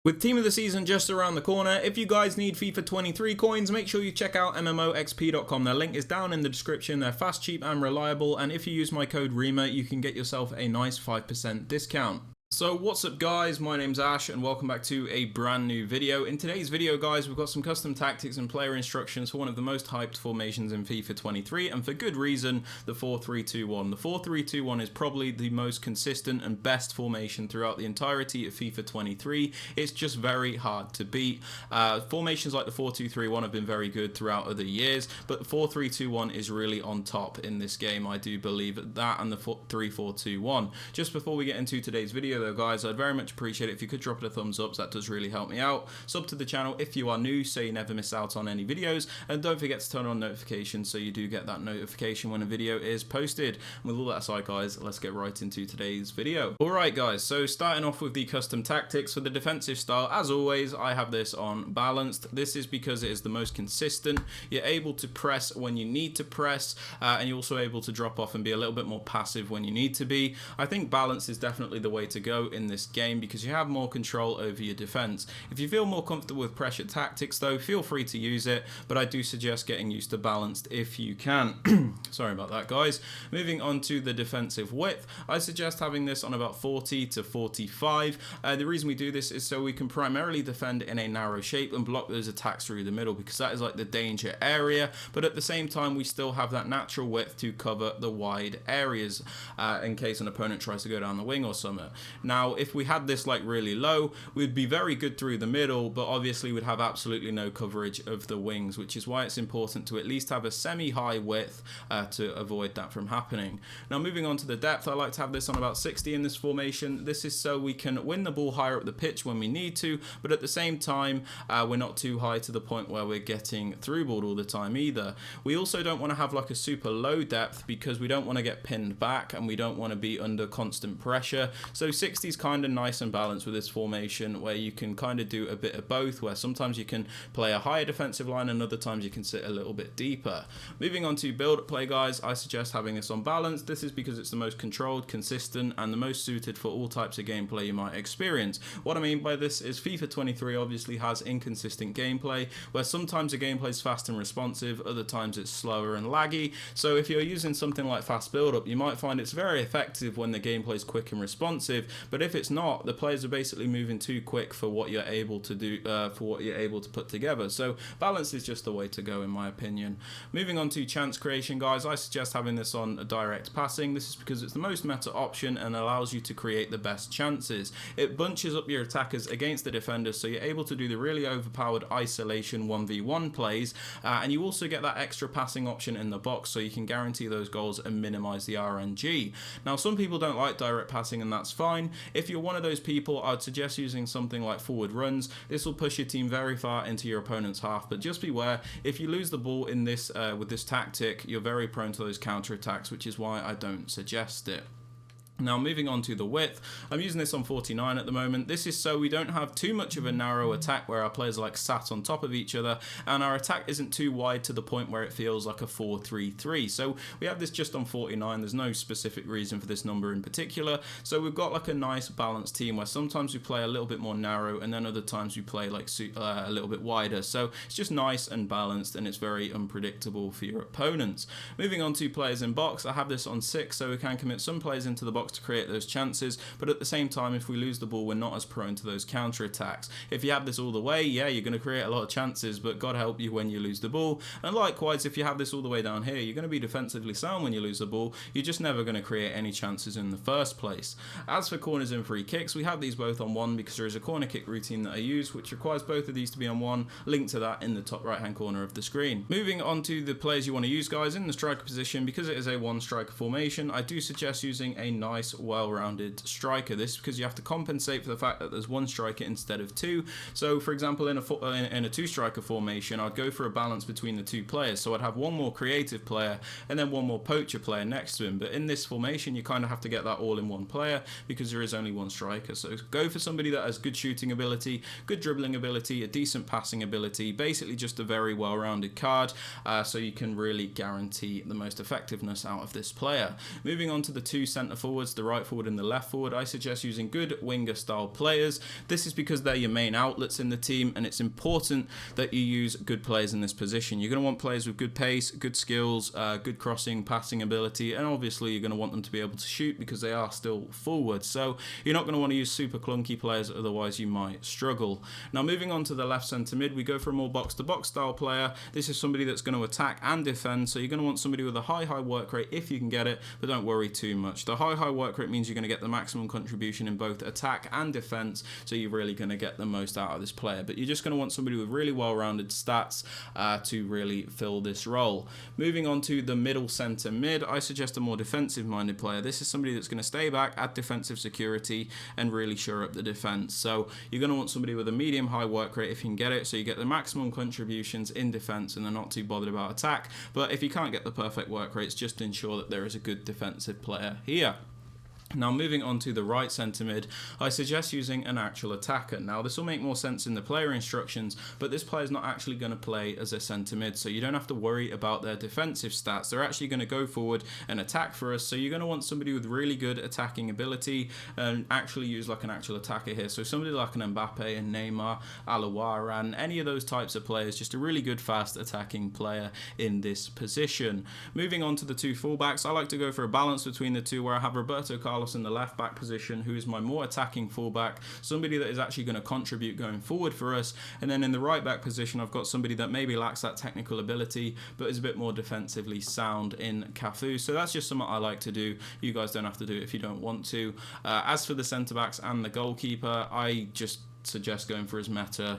With Team of the Season just around the corner, if you guys need FIFA 23 coins, make sure you check out MMOXP.com. Their link is down in the description. They're fast, cheap and reliable, and if you use my code Rema, you can get yourself a nice 5% discount. So what's up guys, my name's Ash and welcome back to a brand new video. In today's video guys, we've got some custom tactics and player instructions for one of the most hyped formations in FIFA 23, and for good reason, the 4-3-2-1. The 4-3-2-1 is probably the most consistent and best formation throughout the entirety of FIFA 23. It's just very hard to beat. Formations like the 4-2-3-1 have been very good throughout other years, but 4-3-2-1 is really on top in this game, I do believe. That and the 3-4-2-1. Just before we get into today's video though guys, I'd very much appreciate it if you could drop it a thumbs up, so that does really help me out. Sub to the channel if you are new so you never miss out on any videos, and don't forget to turn on notifications so you do get that notification when a video is posted. And with all that aside guys, let's get right into today's video. Alright guys, so starting off with the custom tactics for the defensive style, as always I have this on balanced. This is because it is the most consistent. You're able to press when you need to press, and you're also able to drop off and be a little bit more passive when you need to be. I think balance is definitely the way to go in this game because you have more control over your defense. If you feel more comfortable with pressure tactics though, feel free to use it, but I do suggest getting used to balanced if you can. Sorry about that guys. Moving on to the defensive width, I suggest having this on about 40 to 45. The reason we do this is so we can primarily defend in a narrow shape and block those attacks through the middle, because that is like the danger area, but at the same time we still have that natural width to cover the wide areas in case an opponent tries to go down the wing or something. Now, if we had this like really low, we'd be very good through the middle, but obviously we'd have absolutely no coverage of the wings, which is why it's important to at least have a semi-high width to avoid that from happening. Now, moving on to the depth, I like to have this on about 60 in this formation. This is so we can win the ball higher up the pitch when we need to, but at the same time, we're not too high to the point where we're getting through balled all the time either. We also don't want to have like a super low depth because we don't want to get pinned back and we don't want to be under constant pressure. So 60 is kind of nice and balanced with this formation, where you can kind of do a bit of both, where sometimes you can play a higher defensive line and other times you can sit a little bit deeper. Moving on to build-up play guys, I suggest having this on balance. This is because it's the most controlled, consistent and the most suited for all types of gameplay you might experience. What I mean by this is FIFA 23 obviously has inconsistent gameplay, where sometimes the gameplay is fast and responsive, other times it's slower and laggy. So if you're using something like fast build-up, you might find it's very effective when the gameplay is quick and responsive, but if it's not, the players are basically moving too quick for what you're able to do, for what you're able to put together. So balance is just the way to go in my opinion. Moving on to chance creation guys, I suggest having this on direct passing. This is because it's the most meta option and allows you to create the best chances. It bunches up your attackers against the defenders, so you're able to do the really overpowered isolation 1v1 plays, and you also get that extra passing option in the box, so you can guarantee those goals and minimize the RNG. Now, some people don't like direct passing and that's fine. If you're one of those people, I'd suggest using something like forward runs. This will push your team very far into your opponent's half, but just beware, if you lose the ball in this with this tactic, you're very prone to those counter attacks, which is why I don't suggest it. Now, moving on to the width, I'm using this on 49 at the moment. This is so we don't have too much of a narrow attack where our players are like sat on top of each other, and our attack isn't too wide to the point where it feels like a 4-3-3. So we have this just on 49. There's no specific reason for this number in particular. So we've got like a nice balanced team where sometimes we play a little bit more narrow and then other times we play like a little bit wider. So it's just nice and balanced, and it's very unpredictable for your opponents. Moving on to players in box, I have this on 6 so we can commit some players into the box to create those chances, but at the same time, if we lose the ball, we're not as prone to those counter attacks. If you have this all the way, yeah, you're going to create a lot of chances, but God help you when you lose the ball. And likewise, if you have this all the way down here, you're going to be defensively sound when you lose the ball. You're just never going to create any chances in the first place. As for corners and free kicks, we have these both on 1 because there is a corner kick routine that I use which requires both of these to be on 1. Link to that in the top right hand corner of the screen. Moving on to the players you want to use guys in the striker position, because it is a 1 striker formation, I do suggest using a nice well-rounded striker. This is because you have to compensate for the fact that there's 1 striker instead of 2. So for example, in a 2-striker formation, I'd go for a balance between the 2 players, so I'd have 1 more creative player and then 1 more poacher player next to him. But in this formation, you kind of have to get that all in 1 player because there is only 1 striker. So go for somebody that has good shooting ability, good dribbling ability, a decent passing ability, basically just a very well-rounded card, so you can really guarantee the most effectiveness out of this player. Moving on to the 2 centre forwards, forwards, the right forward and the left forward, I suggest using good winger style players. This is because they're your main outlets in the team, and it's important that you use good players in this position. You're going to want players with good pace, good skills, good crossing, passing ability, and obviously you're going to want them to be able to shoot because they are still forwards. So you're not going to want to use super clunky players, otherwise you might struggle. Now moving on to the left centre mid, we go for a more box-to-box style player. This is somebody that's going to attack and defend, so you're going to want somebody with a high work rate if you can get it, but don't worry too much. The high work rate means you're going to get the maximum contribution in both attack and defense, so you're really going to get the most out of this player. But you're just going to want somebody with really well-rounded stats to really fill this role. Moving on to the middle centre mid, I suggest a more defensive-minded player. This is somebody that's going to stay back, add defensive security, and really shore up the defense. So you're going to want somebody with a medium-high work rate if you can get it, so you get the maximum contributions in defense and they're not too bothered about attack. But if you can't get the perfect work rates, just ensure that there is a good defensive player here. Now moving on to the right centre mid, I suggest using an actual attacker. Now this will make more sense in the player instructions, but this player is not actually going to play as a centre mid, so you don't have to worry about their defensive stats. They're actually going to go forward and attack for us, so you're going to want somebody with really good attacking ability and actually use like an actual attacker here. So somebody like an Mbappe and Neymar, Alawara, and any of those types of players, just a really good fast attacking player in this position. Moving on to the two fullbacks, I like to go for a balance between the two, where I have Roberto Carlos in the left back position, who is my more attacking fullback, somebody that is actually going to contribute going forward for us. And then in the right back position, I've got somebody that maybe lacks that technical ability but is a bit more defensively sound in Cafu. So that's just something I like to do. You guys don't have to do it if you don't want to. As for the centre backs and the goalkeeper, I just suggest going for as meta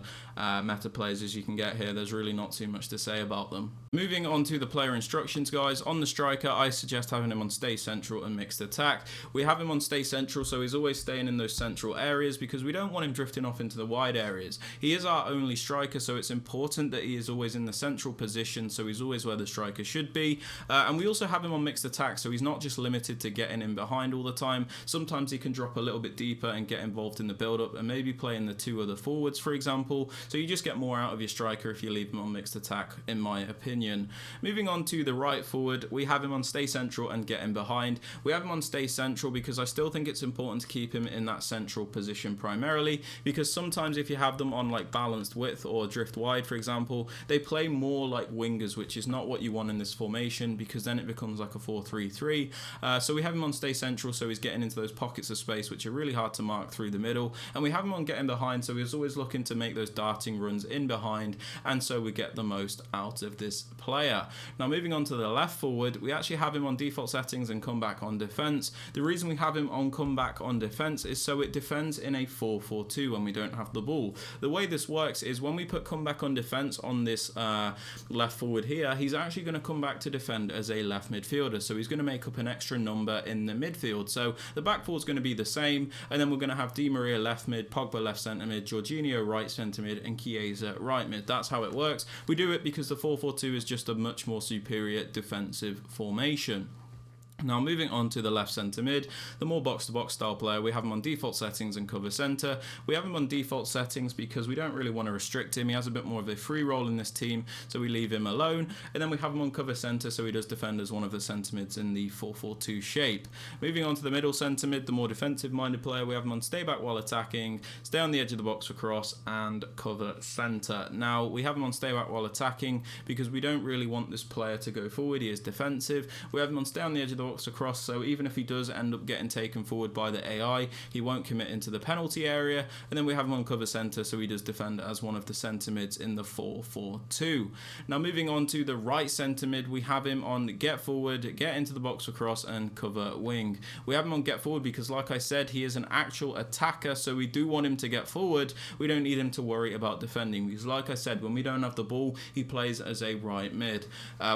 players as you can get here. There's really not too much to say about them. Moving on to the player instructions, guys. On the striker, I suggest having him on stay central and mixed attack. We have him on stay central, so he's always staying in those central areas because we don't want him drifting off into the wide areas. He is our only striker, so it's important that he is always in the central position, so he's always where the striker should be. And we also have him on mixed attack, so he's not just limited to getting in behind all the time. Sometimes he can drop a little bit deeper and get involved in the build-up and maybe play in the two other forwards, for example. So you just get more out of your striker if you leave him on mixed attack, in my opinion. Moving on to the right forward, we have him on stay central and get in behind. We have him on stay central because I still think it's important to keep him in that central position primarily, because sometimes if you have them on like balanced width or drift wide, for example, they play more like wingers, which is not what you want in this formation, because then it becomes like a 4-3-3. So we have him on stay central, so he's getting into those pockets of space which are really hard to mark through the middle, and we have him on getting behind, so he's always looking to make those darting runs in behind, and so we get the most out of this player. Now moving on to the left forward, we actually have him on default settings and comeback on defense. The reason we have him on comeback on defense is so it defends in a 4-4-2 when we don't have the ball. The way this works is when we put comeback on defense on this left forward here, he's actually going to come back to defend as a left midfielder, so he's going to make up an extra number in the midfield. So the back four is going to be the same, and then we're going to have Di Maria left mid, Pogba left centre mid, Jorginho right centre mid, and Chiesa right mid. That's how it works. We do it because the 4-4-2 is just a much more superior defensive formation. Now moving on to the left centre mid, the more box-to-box style player, we have him on default settings and cover centre. We have him on default settings because we don't really want to restrict him. He has a bit more of a free role in this team, so we leave him alone. And then we have him on cover centre, so he does defend as one of the centre mids in the 4-4-2 shape. Moving on to the middle centre mid, the more defensive-minded player, we have him on stay back while attacking, stay on the edge of the box for cross, and cover centre. Now we have him on stay back while attacking because we don't really want this player to go forward. He is defensive. We have him on stay on the edge of the box across, so even if he does end up getting taken forward by the AI, he won't commit into the penalty area. And then we have him on cover centre, so he does defend as one of the centre mids in the 4-4-2. Now moving on to the right centre mid, we have him on get forward, get into the box across, and cover wing. We have him on get forward because, like I said, he is an actual attacker, so we do want him to get forward. We don't need him to worry about defending because, like I said, when we don't have the ball, he plays as a right mid.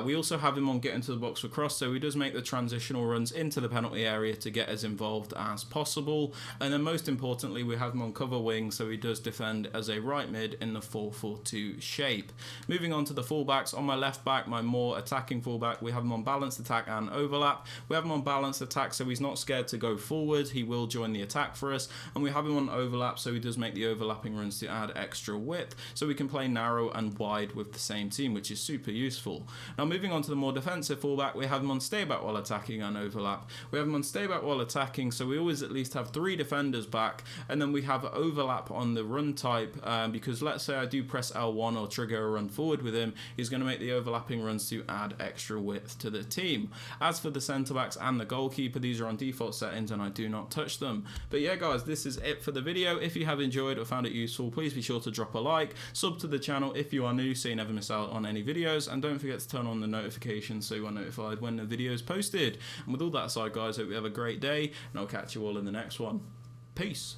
We also have him on get into the box across, so he does make the transition runs into the penalty area to get as involved as possible. And then most importantly, we have him on cover wing, so he does defend as a right mid in the 4-4-2 shape. Moving on to the fullbacks, on my left back, my more attacking fullback, we have him on balanced attack and overlap. We have him on balanced attack, so he's not scared to go forward. He will join the attack for us. And we have him on overlap, so he does make the overlapping runs to add extra width, so we can play narrow and wide with the same team, which is super useful. Now moving on to the more defensive fullback, we have him on stay back while attacking flanking and overlap. We have them on stay back while attacking, so we always at least have 3 defenders back, and then we have overlap on the run type, because let's say I do press L1 or trigger a run forward with him, he's going to make the overlapping runs to add extra width to the team. As for the centre backs and the goalkeeper, these are on default settings and I do not touch them. But yeah guys, this is it for the video. If you have enjoyed or found it useful, please be sure to drop a like, sub to the channel if you are new so you never miss out on any videos, and don't forget to turn on the notifications so you are notified when the video is posted. And with all that aside guys, I hope you have a great day, and I'll catch you all in the next one. Peace.